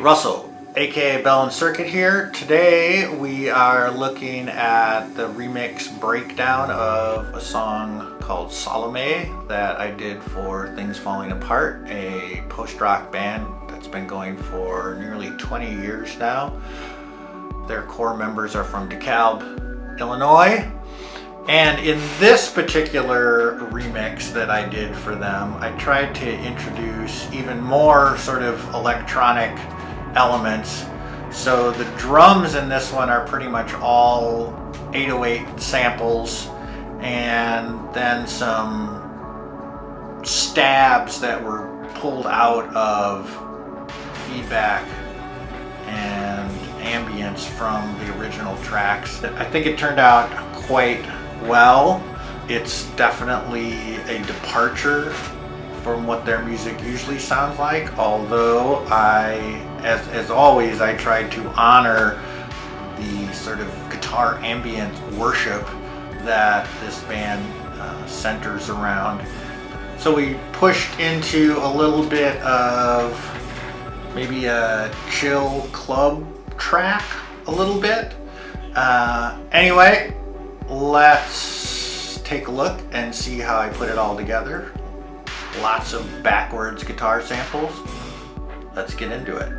Russell, aka Bell and Circuit here. Today we are looking at the remix breakdown of a song called Salomé that I did for Things Falling Apart, a post-rock band that's been going for nearly 20 years now. Their core members are from DeKalb, Illinois. And in this particular remix that I did for them, I tried to introduce even more sort of electronic elements. So the drums in this one are pretty much all 808 samples, and then some stabs that were pulled out of feedback and ambience from the original tracks. I think it turned out quite well. It's definitely a departure from what their music usually sounds like, although as always, I tried to honor the sort of guitar ambient worship that this band centers around. So we pushed into a little bit of maybe a chill club track a little bit. Anyway, let's take a look and see how I put it all together. Lots of backwards guitar samples. Let's get into it.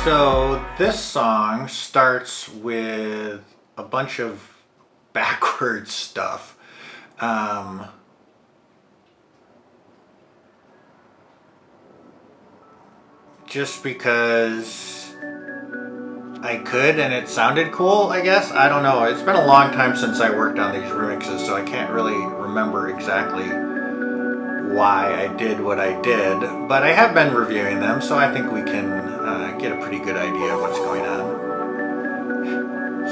So this song starts with a bunch of backwards stuff. Just because I could and it sounded cool, I guess. I don't know. It's been a long time since I worked on these remixes, so I can't really remember exactly why I did what I did, but I have been reviewing them, so I think we can get a pretty good idea of what's going on.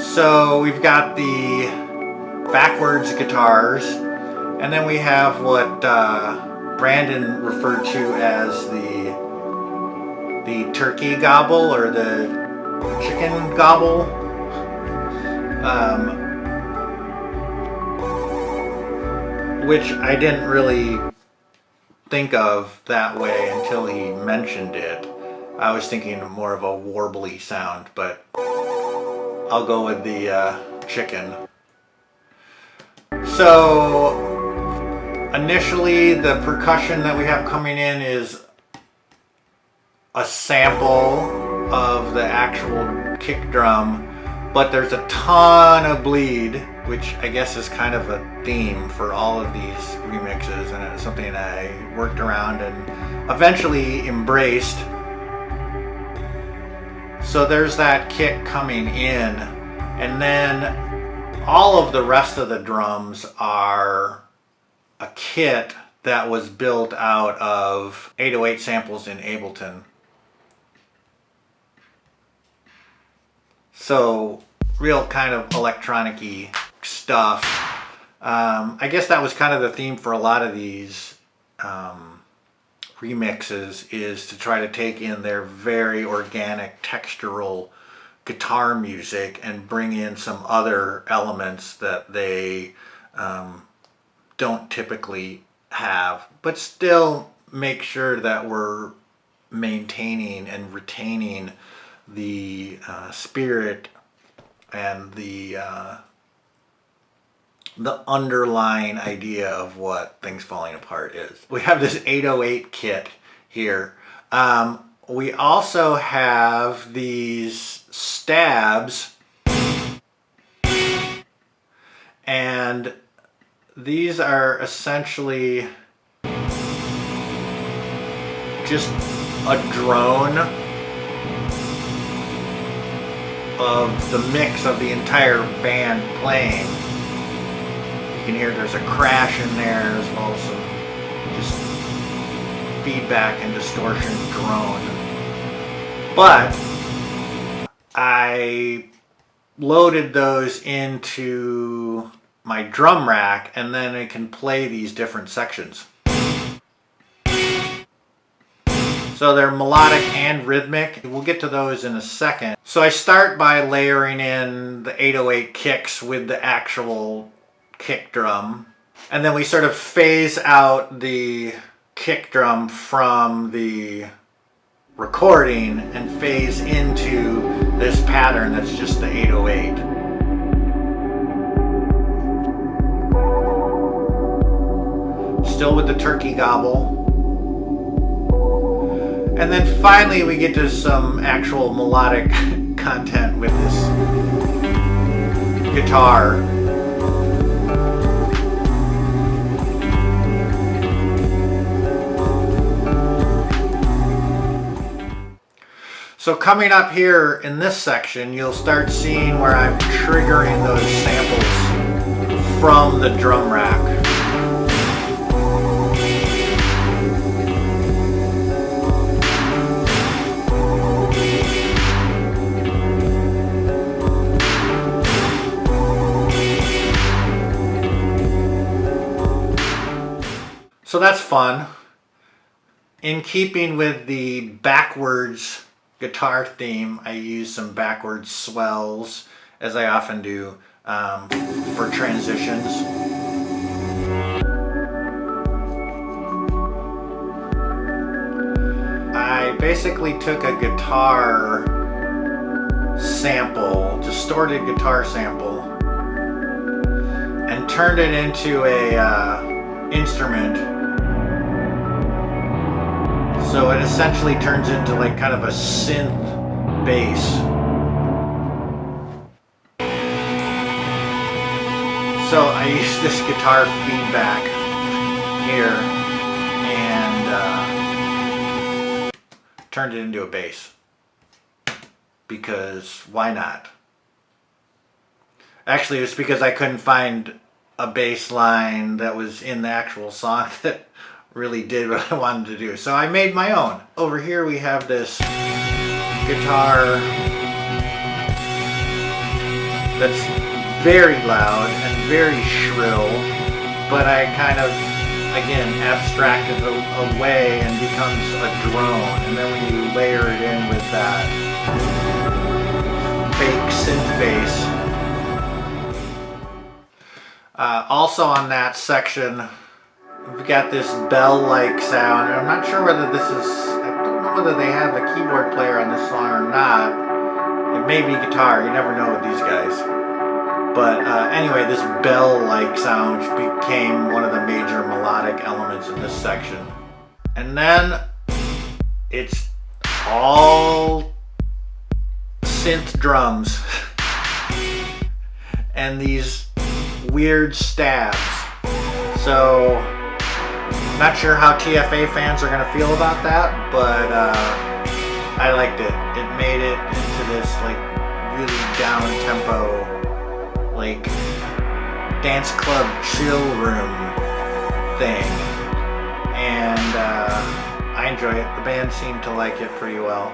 So we've got the backwards guitars, and then we have what Brandon referred to as the turkey gobble or the chicken gobble. Which I didn't really think of that way until he mentioned it. I was thinking more of a warbly sound, but I'll go with the chicken. So initially the percussion that we have coming in is a sample of the actual kick drum, but there's a ton of bleed, which I guess is kind of a theme for all of these remixes, and it's something I worked around and eventually embraced. So there's that kick coming in, and then all of the rest of the drums are a kit that was built out of 808 samples in Ableton. So real kind of electronic-y stuff. I guess that was kind of the theme for a lot of these remixes, is to try to take in their very organic textural guitar music and bring in some other elements that they don't typically have, but still make sure that we're maintaining and retaining the spirit and the underlying idea of what Things Falling Apart is. We have this 808 kit here. We also have these stabs, and these are essentially just a drone of the mix of the entire band playing. You can hear there's a crash in there, as well as some just feedback and distortion drone. But I loaded those into my drum rack, and then I can play these different sections. So they're melodic and rhythmic. We'll get to those in a second. So I start by layering in the 808 kicks with the actual kick drum. And then we sort of phase out the kick drum from the recording and phase into this pattern that's just the 808. Still with the turkey gobble. And then finally we get to some actual melodic content with this guitar. So coming up here in this section, you'll start seeing where I'm triggering those samples from the drum rack. So that's fun. In keeping with the backwards guitar theme, I use some backwards swells, as I often do, for transitions. I basically took a guitar sample, distorted guitar sample, and turned it into a instrument. So it essentially turns into like kind of a synth bass. So I use this guitar feedback here and turned it into a bass. Because why not? Actually, it was because I couldn't find a bass line that was in the actual song that really did what I wanted to do. So I made my own. Over here we have this guitar that's very loud and very shrill, but I kind of, again, abstracted it away and becomes a drone. And then when you layer it in with that fake synth bass. Also on that section, we've got this bell-like sound, and I'm not sure whether this is, I don't know whether they have a keyboard player on this song or not. It may be guitar, you never know with these guys. But anyway, this bell-like sound became one of the major melodic elements in this section. And then it's all synth drums and these weird stabs. So not sure how TFA fans are going to feel about that, but I liked it. It made it into this like really down-tempo, like dance club chill room thing, and I enjoy it. The band seemed to like it pretty well.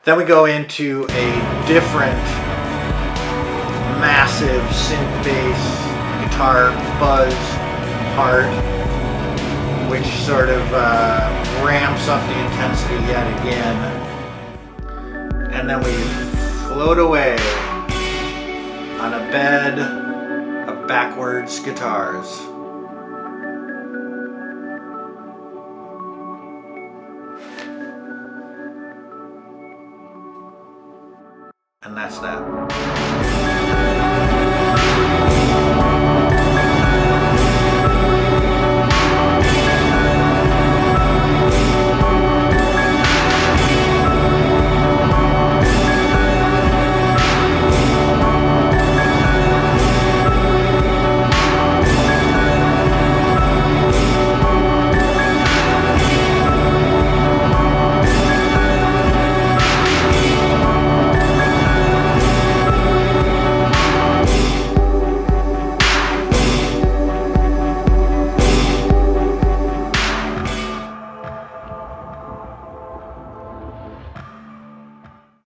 Then we go into a different massive synth bass guitar fuzz part, which sort of ramps up the intensity yet again. And then we float away on a bed of backwards guitars. And that's that.